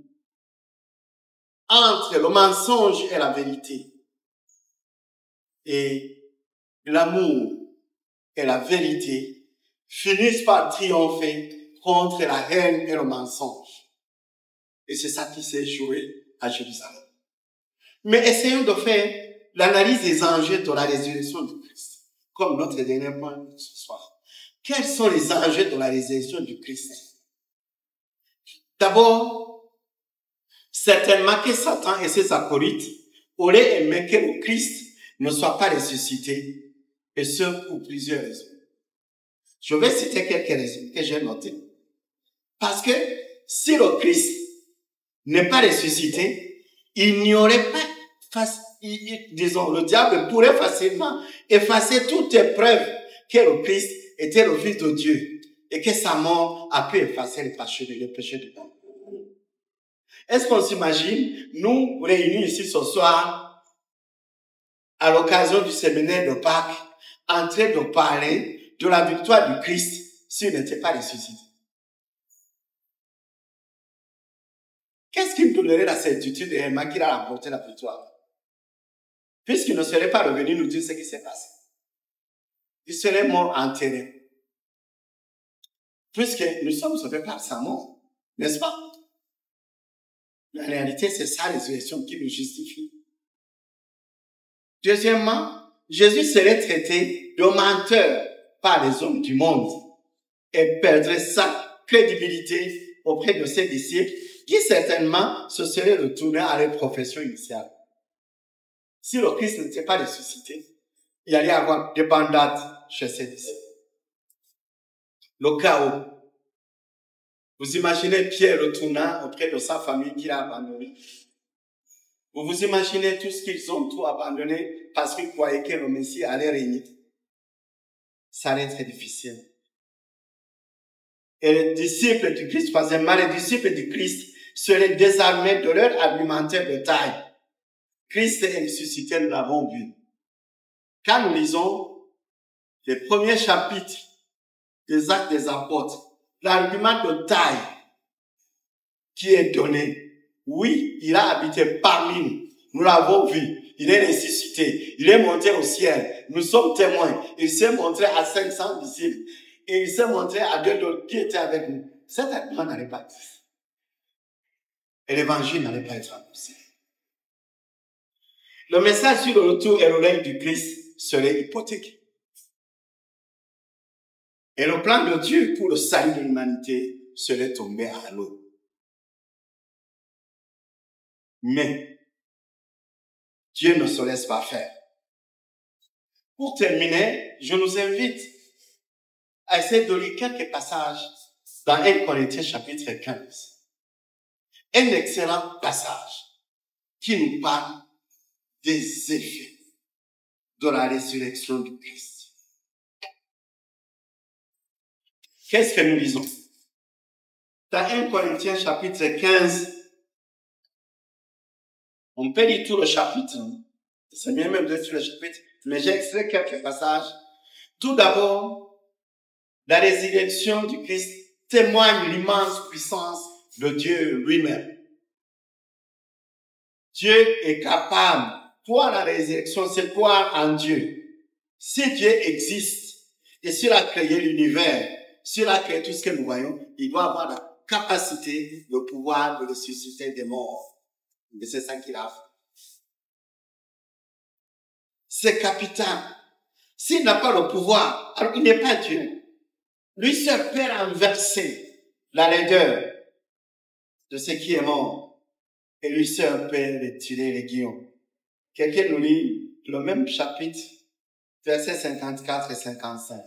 entre le mensonge et la vérité. Et l'amour et la vérité finissent par triompher contre la haine et le mensonge. Et c'est ça qui s'est joué à Jérusalem. Mais essayons de faire l'analyse des enjeux de la résurrection du Christ, comme notre dernier point ce soir. Quels sont les enjeux de la résurrection du Christ? D'abord, certainement que Satan et ses acolytes auraient aimé que le Christ ne soit pas ressuscité, et ce pour plusieurs raisons. Je vais citer quelques raisons que j'ai notées. Parce que si le Christ n'est pas ressuscité, il n'y aurait pas, disons, le diable pourrait facilement effacer toute preuve que le Christ était le Fils de Dieu et que sa mort a pu effacer les péchés du monde. Est-ce qu'on s'imagine, nous réunis ici ce soir, à l'occasion du séminaire de Pâques, en train de parler de la victoire du Christ s'il n'était pas ressuscité? Qu'est-ce qui me donnerait la certitude réellement qu'il a remporté la victoire? Puisqu'il ne serait pas revenu nous dire ce qui s'est passé. Il serait mort enterré. Puisque nous sommes sauvés par sa mort. N'est-ce pas? En réalité, c'est sa résurrection qui nous justifie. Deuxièmement, Jésus serait traité de menteur par les hommes du monde et perdrait sa crédibilité auprès de ses disciples qui certainement se seraient retournés à leur profession initiale. Si le Christ n'était pas ressuscité, il y allait avoir des bandades chez ses disciples. Le chaos. Vous imaginez Pierre retournant auprès de sa famille qu'il a abandonnée. Vous vous imaginez tout ce qu'ils ont tout abandonné parce qu'ils croyaient que le Messie allait régner. Ça allait être très difficile. Et les disciples du Christ, troisièmement, les disciples du Christ seraient désarmés de leur argumentaire de taille. Christ est ressuscité, nous l'avons vu. Quand nous lisons les premiers chapitres des Actes des Apôtres, l'argument de taille qui est donné, oui, il a habité parmi nous. Nous l'avons vu. Il est ressuscité. Il est monté au ciel. Nous sommes témoins. Il s'est montré à 500 disciples. Et il s'est montré à deux autres qui étaient avec nous. Cet argument n'allait pas exister. Et l'évangile n'allait pas être annoncé. Le message sur le retour et le règne du Christ serait hypothéqué. Et le plan de Dieu pour le salut de l'humanité serait tombé à l'eau. Mais Dieu ne se laisse pas faire. Pour terminer, je nous invite à essayer de lire quelques passages dans 1 Corinthiens chapitre 15. Un excellent passage qui nous parle des effets de la résurrection du Christ. Qu'est-ce que nous lisons? Dans 1 Corinthiens chapitre 15, on peut lire tout le chapitre. C'est bien même de tout le chapitre, mais j'ai extrait quelques passages. Tout d'abord, la résurrection du Christ témoigne l'immense puissance de Dieu lui-même. Dieu est capable. Croire la résurrection, c'est croire en Dieu. Si Dieu existe et s'il a créé l'univers, s'il a créé tout ce que nous voyons, il doit avoir la capacité, le pouvoir de ressusciter des morts. Et c'est ça qu'il a fait. C'est capital. S'il n'a pas le pouvoir, alors il n'est pas Dieu. lui seul peut renverser la laideur de ce qui est mort. Et lui seul peut retirer les guillons. Quelqu'un nous lit le même chapitre, versets 54 et 55.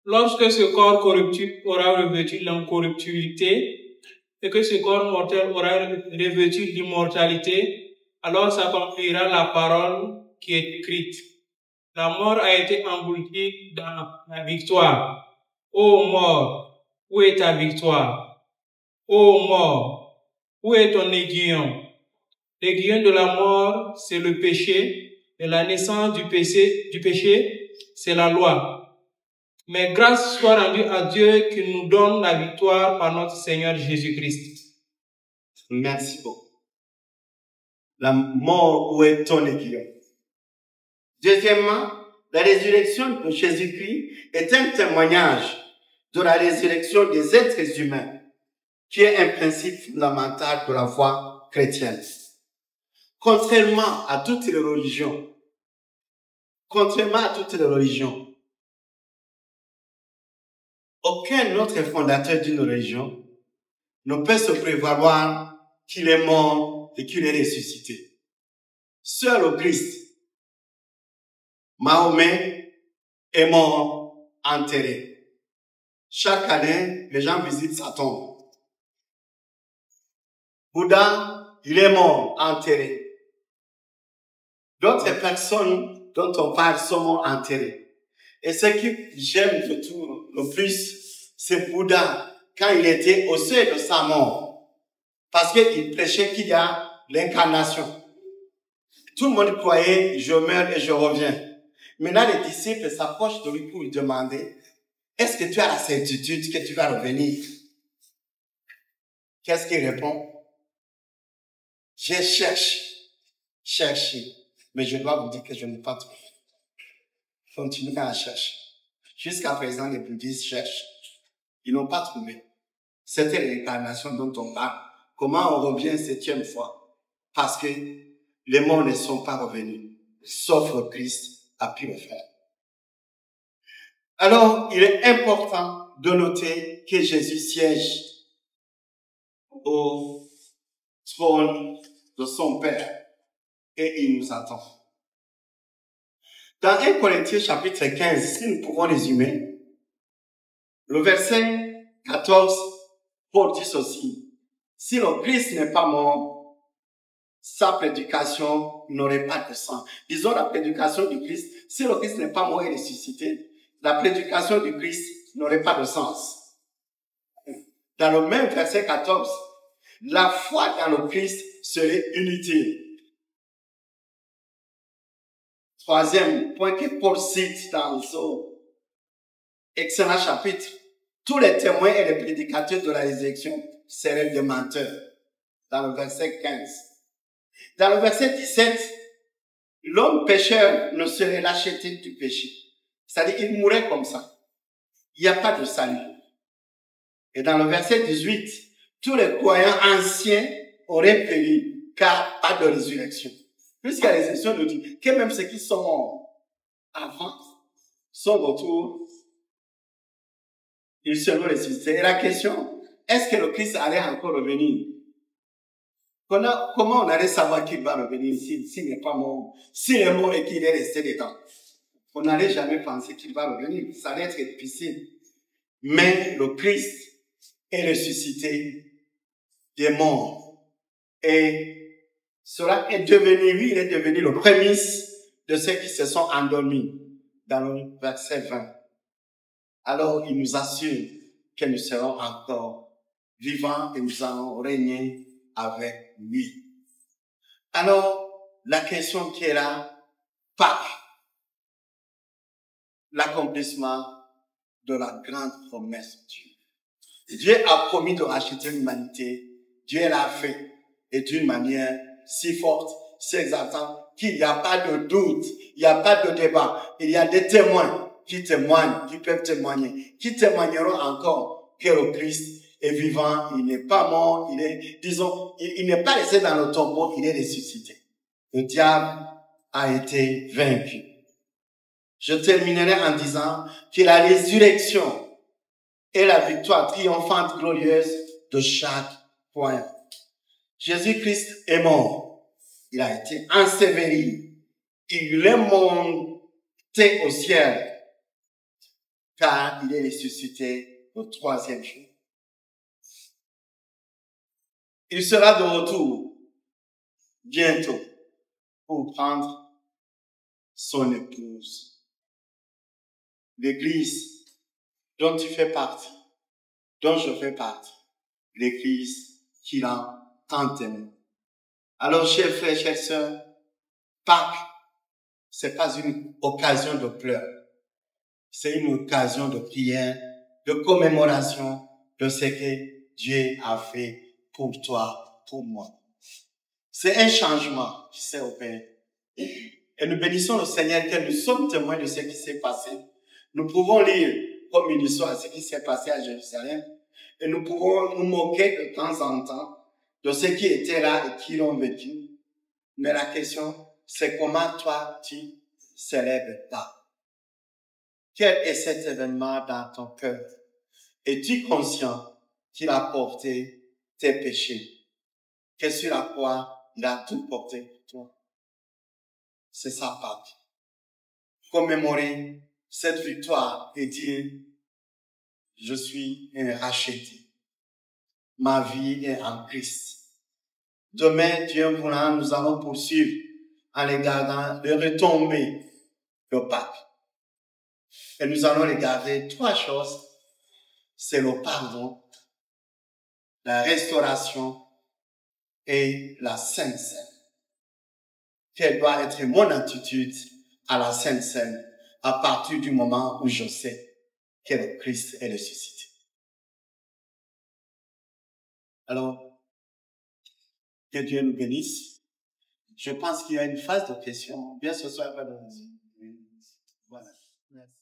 Lorsque ce corps corruptible aura revêtu l'incorruptibilité et que ce corps mortel aura revêtu l'immortalité, alors s'accomplira la parole qui est écrite. La mort a été engloutie dans la victoire. Ô mort, où est ta victoire? Ô mort, où est ton aiguillon? L'aiguillon de la mort, c'est le péché, et la naissance du péché, c'est la loi. Mais grâce soit rendue à Dieu qui nous donne la victoire par notre Seigneur Jésus-Christ. Merci beaucoup. La mort, où est ton aiguillon? Deuxièmement, la résurrection de Jésus-Christ est un témoignage de la résurrection des êtres humains, qui est un principe fondamental de la foi chrétienne. Contrairement à toutes les religions, aucun autre fondateur d'une religion ne peut se prévaloir qu'il est mort et qu'il est ressuscité. Seul au Christ, Mahomet est mort enterré. Chaque année, les gens visitent sa tombe. Bouddha, il est mort enterré. D'autres personnes dont on parle sont morts enterrés. Et ce que j'aime de tout le plus, c'est Bouddha, quand il était au seuil de sa mort. Parce qu'il prêchait qu'il y a l'incarnation. Tout le monde croyait, je meurs et je reviens. Maintenant, les disciples s'approchent de lui pour lui demander, est-ce que tu as la certitude que tu vas revenir? Qu'est-ce qu'il répond? J'ai cherché, mais je dois vous dire que je n'ai pas trouvé. Continuez à chercher. Jusqu'à présent, les bouddhistes cherchent. Ils n'ont pas trouvé. C'était l'incarnation dont on parle. Comment on revient 7e fois? Parce que les morts ne sont pas revenus. Sauf le Christ a pu le faire. Alors, il est important de noter que Jésus siège au trône de son Père et il nous attend. Dans 1 Corinthiens chapitre 15, si nous pouvons résumer, le verset 14, Paul dit ceci: si le Christ n'est pas mort, sa prédication n'aurait pas de sens. Disons la prédication du Christ, si le Christ n'est pas mort et ressuscité, la prédication du Christ n'aurait pas de sens. Dans le même verset 14, la foi dans le Christ serait inutile. Troisième point que Paul cite dans ce excellent chapitre, tous les témoins et les prédicateurs de la résurrection seraient des menteurs. Dans le verset 15. Dans le verset 17, l'homme pécheur ne serait racheté du péché. C'est-à-dire qu'il mourrait comme ça. Il n'y a pas de salut. Et dans le verset 18, tous les croyants anciens auraient péri, car pas de résurrection. Puisqu'à la résurrection nous dit que même ceux qui sont morts avant son retour, ils seront ressuscités. Et la question, est-ce que le Christ allait encore revenir? Comment on allait savoir qu'il va revenir s'il n'est pas mort, s'il est mort et qu'il est resté dedans? On n'allait jamais penser qu'il va revenir. Ça allait être difficile. Mais le Christ est ressuscité des morts. Et cela est devenu, lui, il est devenu le prémisse de ceux qui se sont endormis dans le verset 20. Alors, il nous assure que nous serons encore vivants et nous allons régner avec lui. Alors, la question qui est là, Pâques, l'accomplissement de la grande promesse de Dieu. Dieu a promis de racheter l'humanité. Dieu l'a fait. Et d'une manière si forte, si exaltante, qu'il n'y a pas de doute, il n'y a pas de débat. Il y a des témoins qui témoignent, qui peuvent témoigner, qui témoigneront encore que le Christ est vivant, il n'est pas mort, il est, disons, il n'est pas resté dans le tombeau, il est ressuscité. Le diable a été vaincu. Je terminerai en disant que la résurrection est la victoire triomphante, glorieuse de chaque point. Jésus-Christ est mort. Il a été enseveli. Il est monté au ciel, car il est ressuscité au 3e jour. Il sera de retour bientôt pour prendre son épouse. L'église dont tu fais partie, dont je fais partie, l'église qu'il a tant aimé. Alors, chers frères, chères sœurs, Pâques, c'est pas une occasion de pleurs. C'est une occasion de prière, de commémoration de ce que Dieu a fait pour toi, pour moi. C'est un changement qui s'est opéré. Et nous bénissons le Seigneur que nous sommes témoins de ce qui s'est passé. Nous pouvons lire comme une histoire ce qui s'est passé à Jérusalem. Et nous pouvons nous moquer de temps en temps de ceux qui étaient là et qui l'ont vécu. Mais la question, c'est comment toi, tu célèbres ça. Quel est cet événement dans ton cœur? Es-tu conscient qu'il a porté tes péchés? Que sur la croix, il a tout porté pour toi. C'est ça, Pâques. Commémorer cette victoire et dire, je suis racheté. Ma vie est en Christ. Demain, Dieu voulant, nous allons poursuivre en regardant les retombées de Pâques. Et nous allons regarder 3 choses. C'est le pardon, la restauration et la Sainte Seine. Quelle doit être mon attitude à la Sainte Seine à partir du moment où je sais que le Christ est ressuscité. Alors, que Dieu nous bénisse. Je pense qu'il y a une phase de questions. Bien ce soir, voilà. Merci.